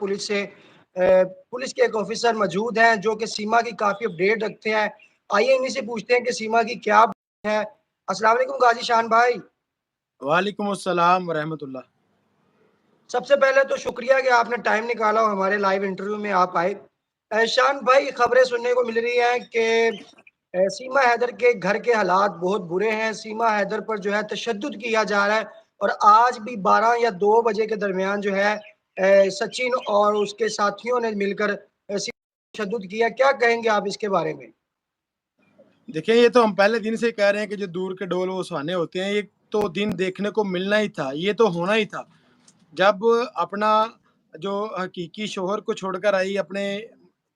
Police से police के एक ऑफिसर मौजूद हैं जो कि सीमा की काफ़ी अपडेट रखते हैं। आइए इन्हीं से पूछते हैं कि सीमा की क्या है। अस्सलाम वालेकुम गाजी शान भाई। वालेकुम अस्सलाम रहमतुल्लाह। सबसे पहले तो शुक्रिया कि आपने टाइम निकाला और हमारे लाइव इंटरव्यू में आप आए। शान भाई, खबरें सुनने को मिल रही हैं कि सीमा हैदर के घर के हालात बहुत बुरे हैं। सीमा हैदर पर जो है तशद्दुद किया जा रहा है और आज भी 12 या 2 बजे के दरमियान जो है सचिन और उसके साथियों ने मिलकर तशद्दुद किया। क्या कहेंगे आप इसके बारे में? देखिए, ये तो हम पहले दिन से कह रहे हैं कि जो दूर के ढोल वो सुहाने होते हैं, ये तो दिन देखने को मिलना ही था, ये तो होना ही था। जब अपना जो हकीकी शौहर को छोड़कर आई, अपने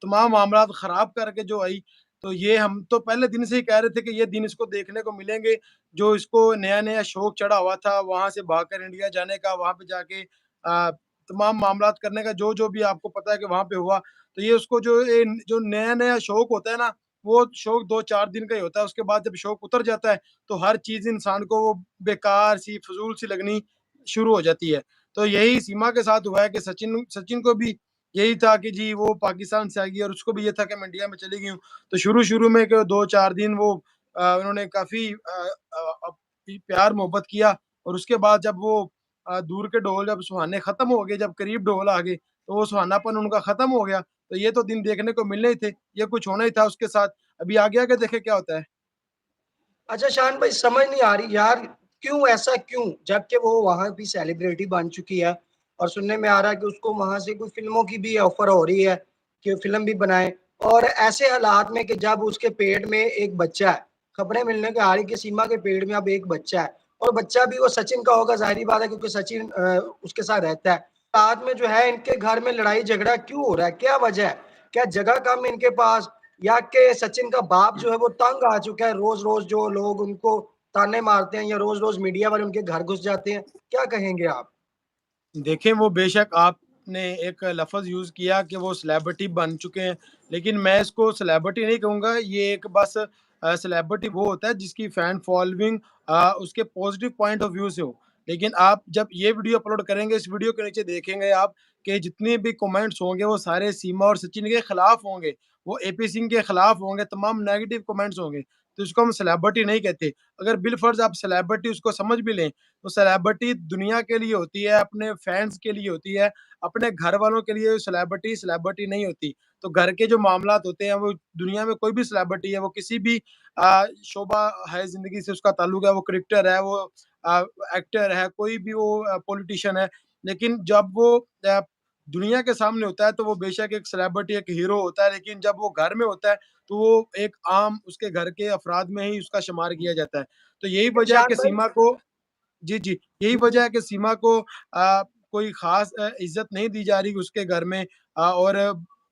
तमाम मामलात ख़राब करके जो आई, तो ये हम तो पहले दिन से ही कह रहे थे कि ये दिन इसको देखने को मिलेंगे। जो इसको नया-नया शौक चढ़ा हुआ था, वहाँ से भागकर इंडिया जाने का, वहाँ पे जाके तमाम मामलात करने का, जो-जो भी आपको पता है कि वहाँ पे हुआ, तो ये उसको जो नया-नया शौक होता है ना, वो शौक 2-4 दिन का ही होता है। उसके बाद जब शौक उतर जाता है, तो हर चीज़ इंसान को वो बेकार सी, फ़िज़ूल सी लगनी शुरू हो जाती है। तो यही सीमा के साथ हुआ है कि सचिन सचिन को भी यही था कि जी वो पाकिस्तान से आएगी और उसको भी ये था कि मैं इंडिया में चली गई हूँ। तो शुरू-शुरू में के 2-4 दिन वो उन्होंने काफ़ी प्यार मोहब्बत किया और उसके बाद जब वो दूर के ढोल जब सुहाने खत्म हो गए, जब करीब ढोल आ गए, तो वो सुहानापन उनका खत्म हो गया। तो ये तो दिन देखने को मिलने ही थे, ये कुछ होना ही था उसके साथ। अभी आगे देखें क्या होता है। अच्छा शान भाई, समझ नहीं आ रही यार, क्यों ऐसा क्यों? जबकि वो वहाँ भी सेलिब्रिटी बन चुकी है और सुनने में आ रहा है कि उसको वहाँ से कुछ फ़िल्मों की भी ऑफ़र हो रही है कि फ़िल्म भी बनाए। और ऐसे हालात में कि जब उसके पेट में एक बच्चा है, खबरें मिलने को आ रही कि सीमा के पेट में अब एक बच्चा है और बच्चा भी वो सचिन का होगा, ज़ाहिर-सी बात है क्योंकि सचिन उसके साथ रहता है। रात में जो है इनके घर में लड़ाई झगड़ा क्यों हो रहा है? क्या वजह है? क्या जगह कम है इनके पास या कि सचिन का बाप जो है वो तंग आ चुका है, रोज-रोज जो लोग उनको ताने मारते हैं या रोज-रोज मीडिया वाले उनके घर घुस जाते हैं? क्या कहेंगे आप? देखें, वो बेशक आपने एक लफ़्ज़ यूज़ किया कि वो सेलिब्रिटी बन चुके हैं, लेकिन मैं इसको सेलिब्रिटी नहीं कहूँगा, ये एक बस सेलिब्रिटी वो होता है जिसकी फ़ैन फ़ॉलोइंग उसके पॉज़िटिव पॉइंट ऑफ व्यू से हो। लेकिन आप जब ये वीडियो अपलोड करेंगे, इस वीडियो के नीचे देखेंगे आप कि जितने भी कमेंट्स होंगे, वो सारे सीमा और सचिन के खिलाफ होंगे, वो एपी सिंह के खिलाफ होंगे, तमाम नेगेटिव कमेंट्स होंगे, तो इसको हम सेलिब्रिटी नहीं कहते। अगर बिलफ़र्ज़ आप सेलिब्रिटी उसको समझ भी लें, तो सेलिब्रिटी दुनिया के लिए होती है, अपने फैन्स के लिए होती है, अपने घर वालों के लिए सेलिब्रिटी सेलिब्रिटी नहीं होती। तो घर के जो मामलात होते हैं, वो दुनिया में कोई भी सेलिब्रिटी है, वो किसी भी शोबा है ज़िंदगी से उसका ताल्लुक है, वो क्रिकेटर है, वो अ, एक्टर है, कोई भी वो पॉलिटिशियन है। लेकिन जब वो दुनिया के सामने होता है, तो वो बेशक एक सेलिब्रिटी, एक हीरो होता है, लेकिन जब वो घर में होता है, तो वो एक आम उसके घर के अफ़राद में ही उसका शुमार किया जाता है। तो यही लेकिन वजह है शान कि भाई सीमा को जी, जी। यही वजह है कि सीमा को कोई ख़ास इज़्ज़त नहीं दी जा रही उसके घर में और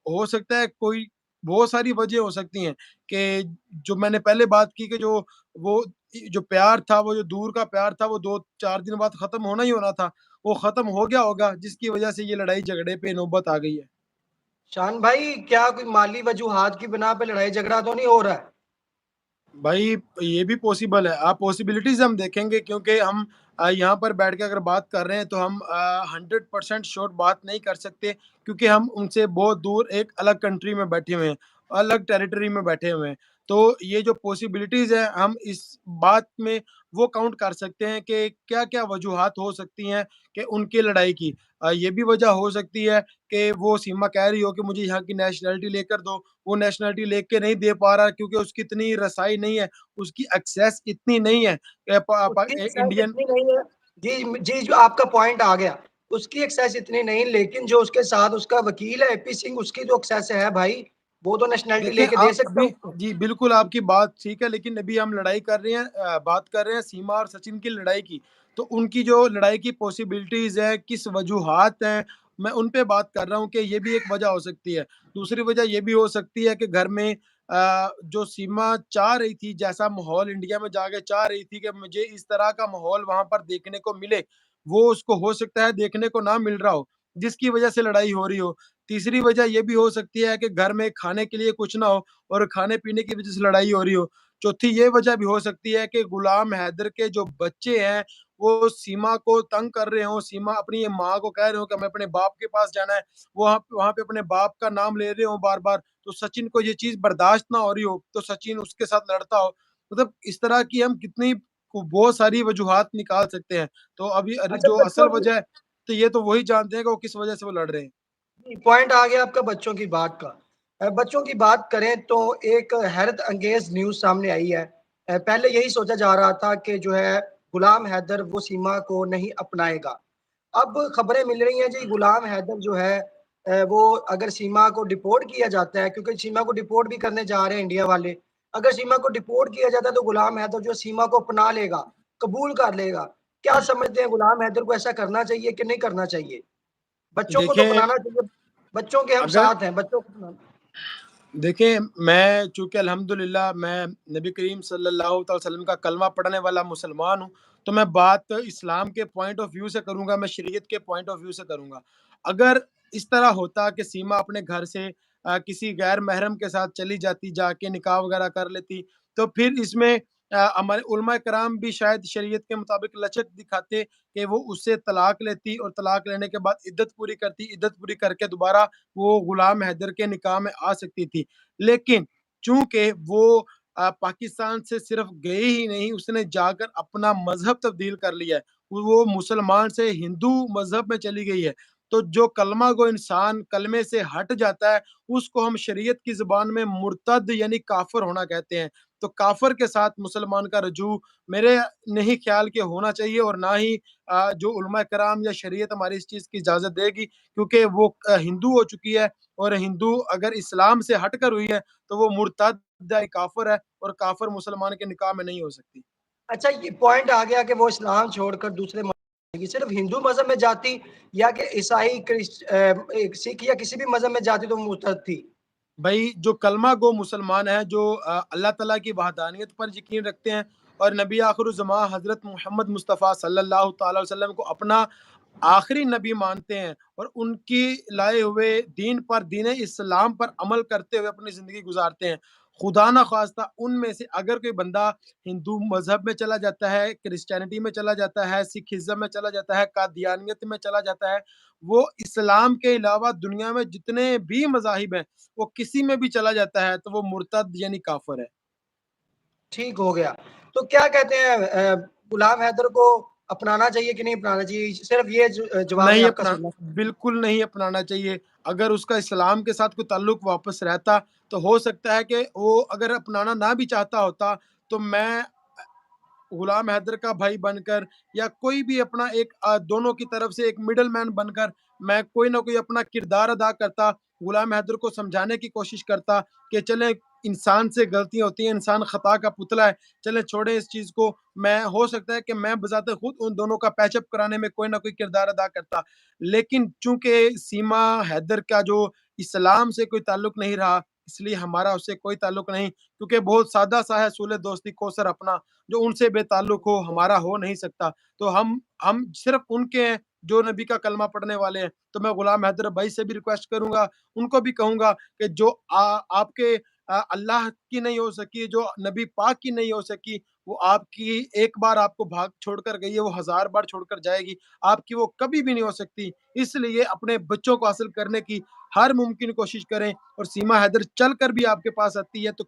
हो सकता है कोई बहुत सारी वजह हो सकती हैं कि जो मैंने पहले बात की कि वो जो प्यार था, वो जो दूर का प्यार था, वो 2-4 दिन बाद ख़त्म होना ही होना था। वो ख़त्म हो गया होगा, जिसकी वजह से ये लड़ाई-झगड़े पे नौबत आ गई है। शान भाई, क्या कोई माली वजूहात की बिना पे लड़ाई झगड़ा तो नहीं हो रहा है? भाई, ये भी पॉसिबल है। आप पॉसिबिलिटीज़ हम देखेंगे क्योंकि हम यहाँ पर बैठ के अगर बात कर रहे हैं तो हम 100% श्योर बात नहीं कर सकते क्योंकि हम उनसे बहुत दूर एक अलग कंट्री में बैठे हुए हैं, अलग टेरिटरी में बैठे हुए हैं। तो ये जो पॉसिबिलिटीज़ हैं हम इस बात में वो काउंट कर सकते हैं कि क्या-क्या वजूहात हो सकती हैं कि उनकी लड़ाई की। ये भी वजह हो सकती है कि वो सीमा कह रही हो कि मुझे यहाँ की नेशनैलिटी लेकर दो, वो नेशनैलिटी लेके नहीं दे पा रहा क्योंकि उसकी इतनी रसाई नहीं है, उसकी एक्सेस इतनी नहीं है प प उसकी एक्सेस इंडियन इतनी नहीं है। जी, जो आपका पॉइंट आ गया। उसकी एक्सेस इतनी नहीं, लेकिन जो उसके साथ उसका वकील है एपी सिंह, उसकी जो एक्सेस है भाई, वो तो नेशनैलिटी देखें लेके दे आप सकता है अभी उसको। जी, बिल्कुल आपकी बात ठीक है, लेकिन अभी हम लड़ाई कर रहे हैं बात कर रहे हैं सीमा और सचिन की लड़ाई की। तो उनकी जो लड़ाई की पॉसिबिलिटीज़ हैं, किस वजूहात हैं, मैं उन पे बात कर रहा हूँ कि ये भी एक वजह हो सकती है। दूसरी वजह ये भी हो सकती है कि घर में जो सीमा चाह रही थी, जैसा माहौल इंडिया में जाके चाह रही थी कि मुझे इस तरह का माहौल वहाँ पर देखने को मिले, वो उसको हो सकता है देखने को ना मिल रहा हो, जिसकी वजह से लड़ाई हो रही हो। तीसरी वजह ये भी हो सकती है कि घर में खाने के लिए कुछ ना हो और खाने-पीने की वजह से लड़ाई हो रही हो। चौथी ये वजह भी हो सकती है कि गुलाम हैदर के जो बच्चे हैं, वो सीमा को तंग कर रहे हों, सीमा अपनी माँ को कह रहे हो कि हमें अपने बाप के पास जाना है, वहाँ पे अपने बाप का नाम ले रहे हों बार-बार, तो सचिन को ये चीज़ बर्दाश्त ना हो रही हो, तो सचिन उसके साथ लड़ता हो। मतलब इस तरह की हम कितनी बहुत सारी वजूहात निकाल सकते हैं। तो अभी अच्छा जो असल बच्चों की वजह है, तो ये तो वही जानते हैं कि वो किस वजह से वो लड़ रहे हैं। पॉइंट आ गया आपका बच्चों की बात का। बच्चों की बात करें तो एक हैरत अंगेज न्यूज़ सामने आई है। पहले यही सोचा जा रहा था कि जो है गुलाम हैदर वो सीमा को नहीं अपनाएगा। अब खबरें मिल रही हैं जी गुलाम हैदर जो है वो अगर सीमा को डिपोर्ट किया जाता है क्योंकि सीमा को डिपोर्ट भी करने जा रहे हैं इंडिया वाले। अगर सीमा को डिपोर्ट किया जाता है तो गुलाम हैदर जो सीमा को अपना लेगा, कबूल कर लेगा। क्या समझते हैं गुलाम हैदर को ऐसा करना चाहिए कि नहीं करना चाहिए? बच्चों को तो देखिए, अपनाना चाहिए, बच्चों के हम अगर साथ हैं, बच्चों को अपनाना। देखिए, मैं चूँकि अल्हम्दुलिल्लाह मैं नबी करीम सल्लल्लाहु अलैहि वसल्लम का कलमा पढ़ने वाला मुसलमान हूँ, तो मैं बात इस्लाम के पॉइंट ऑफ व्यू से करूँगा, मैं शरीयत के पॉइंट ऑफ व्यू से करूँगा। अगर इस तरह होता कि सीमा अपने घर से किसी गैर महरम के साथ चली जाती, जाके निकाह वगैरह कर लेती, तो फिर इसमें हमारे उलमा कराम भी शायद शरीयत के मुताबिक लचक दिखाते कि वो उससे तलाक लेती और तलाक लेने के बाद इद्दत पूरी करती, इद्दत पूरी करके दोबारा वो गुलाम हैदर के निकाह में आ सकती थी। लेकिन चूँकि वो पाकिस्तान से सिर्फ़ गए ही नहीं, उसने जाकर अपना मज़हब तब्दील कर लिया है। वो मुसलमान से हिंदू मज़हब में चली गई है। तो जो कलमा गो इंसान कलमे से हट जाता है, उसको हम शरीयत की ज़ुबान में मुर्तद यानी काफ़िर होना कहते हैं। तो काफ़िर के साथ मुसलमान का रुजू मेरे नहीं ख़्याल कि होना चाहिए और ना ही जो उलमा कराम या शरीयत हमारी इस चीज़ की इजाज़त देगी क्योंकि वो हिंदू हो चुकी है और हिंदू अगर इस्लाम से हटकर हुई है, तो वो मुर्तद है, काफ़िर है और काफ़िर मुसलमान के निकाह में नहीं हो सकती। अच्छा ये पॉइंट आ गया कि वो इस्लाम छोड़कर दूसरे मज़हब में सिर्फ़ हिंदू मज़हब में जाती या कि ईसाई, सिख या किसी भी मज़हब में जाती तो वो मुर्तद थी? भई जो कलमा गो मुसलमान हैं, जो अल्लाह तआला की वहदानियत पर यकीन रखते हैं और नबी आखिरुज़्ज़मान हज़रत मोहम्मद मुस्तफ़ा सल्लल्लाहु तआला अलैहि वसल्लम को अपना आखिरी नबी मानते हैं और उनकी लाए हुए दीन पर दीन इस्लाम पर अमल करते हुए अपनी ज़िंदगी गुज़ारते हैं। खुदा ना ख़ास्ता उनमें से अगर कोई बंदा हिंदू मज़हब में चला जाता है, क्रिश्चियनिटी में चला जाता है, सिखिज़्म में चला जाता है, कादियानियत में चला जाता है, वो इस्लाम के अलावा दुनिया में जितने भी मज़ाहिब हैं, वो किसी में भी चला जाता है, तो वो मुर्तद यानी काफ़िर है। ठीक हो गया। तो क्या कहते हैं गुलाम हैदर को अपनाना चाहिए कि नहीं अपनाना चाहिए? सिर्फ़ ये जवाब मैं नहीं आपका अपना सुनना। बिल्कुल नहीं अपनाना चाहिए। अगर उसका इस्लाम के साथ कोई ताल्लुक वापस रहता, तो हो सकता है कि वो अगर अपनाना ना भी चाहता होता, तो मैं गुलाम हैदर का भाई बनकर या कोई भी अपना एक दोनों की तरफ से एक मिडल मैन बनकर मैं कोई ना कोई अपना किरदार अदा करता, गुलाम हैदर को समझाने की कोशिश करता कि चलें इंसान से गलतियाँ होती हैं, इंसान खता का पुतला है, चलें छोड़ें इस चीज़ को। मैं हो सकता है कि मैं बज़ाते खुद उन दोनों का पैच अप कराने में कोई ना कोई किरदार अदा करता। लेकिन चूँकि सीमा हैदर का जो इस्लाम से कोई ताल्लुक नहीं रहा, इसलिए हमारा उससे कोई ताल्लुक नहीं क्योंकि बहुत सादा-सा है सूले दोस्ती कौसर अपना। जो उनसे बेताल्लुक हो, हमारा हो नहीं सकता। तो हम सिर्फ़ उनके हैं, जो नबी का कलमा पढ़ने वाले हैं। तो मैं गुलाम हैदर भाई से भी रिक्वेस्ट करूँगा, उनको भी कहूँगा कि जो आपके अल्लाह की नहीं हो सकी, जो नबी पाक की नहीं हो सकी, वो आपकी एक बार आपको भाग छोड़कर गई है, वो हज़ार बार छोड़कर जाएगी। आपकी वो कभी भी नहीं हो सकती। इसलिए अपने बच्चों को हासिल करने की हर मुमकिन कोशिश करें और सीमा हैदर चलकर भी आपके पास आती है, तो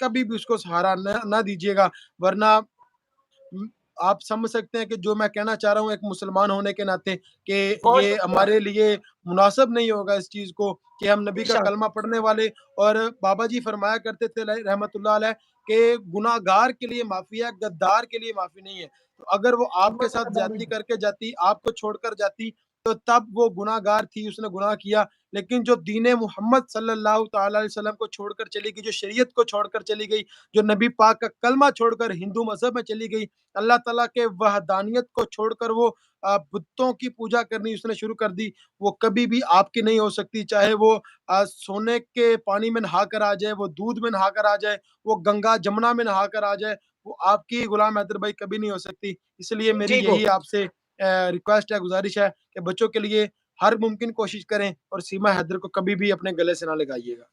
कभी भी उसको सहारा ना दीजिएगा वरना उम, आप समझ सकते हैं कि जो मैं कहना चाह रहा हूँ एक मुसलमान होने के नाते कि बहुत ये शुक्रिया। हमारे लिए मुनासिब नहीं होगा इस चीज़ को कि हम नबी का बेशक, कलमा पढ़ने वाले और बाबा जी फरमाया करते थे रहमतुल्लाह अलैह कि गुनाहगार के लिए माफ़ी है, गद्दार के लिए माफ़ी नहीं है। तो अगर वो आपके मोहम्मद साथ नबी। ज़्यादती करके जाती, आपको छोड़कर जाती, तो तब वो गुनाहगार थी, उसने गुनाह किया। लेकिन जो दीन मोहम्मद सल्लल्लाहु तआला अलैहि वसल्लम को छोड़कर चली गई, जो शरीयत को छोड़कर चली गई, जो नबी पाक का कलमा छोड़कर हिंदू मज़हब में चली गई, अल्लाह ताला के वहदानियत को छोड़कर वो बुतों की पूजा करनी उसने शुरू कर दी, वो कभी भी आपकी नहीं हो सकती। चाहे वो सोने के पानी में नहा कर आ जाए, वो दूध में नहा कर आ जाए, वो गंगा, जमुना में नहा कर आ जाए, वो आपकी गुलाम हैदर भाई कभी नहीं हो सकती। इसलिए मेरी ठीक हो यही आपसे रिक्वेस्ट है, गुज़ारिश है कि बच्चों के लिए हर मुमकिन कोशिश करें और सीमा हैदर को कभी भी अपने गले से ना लगाइएगा।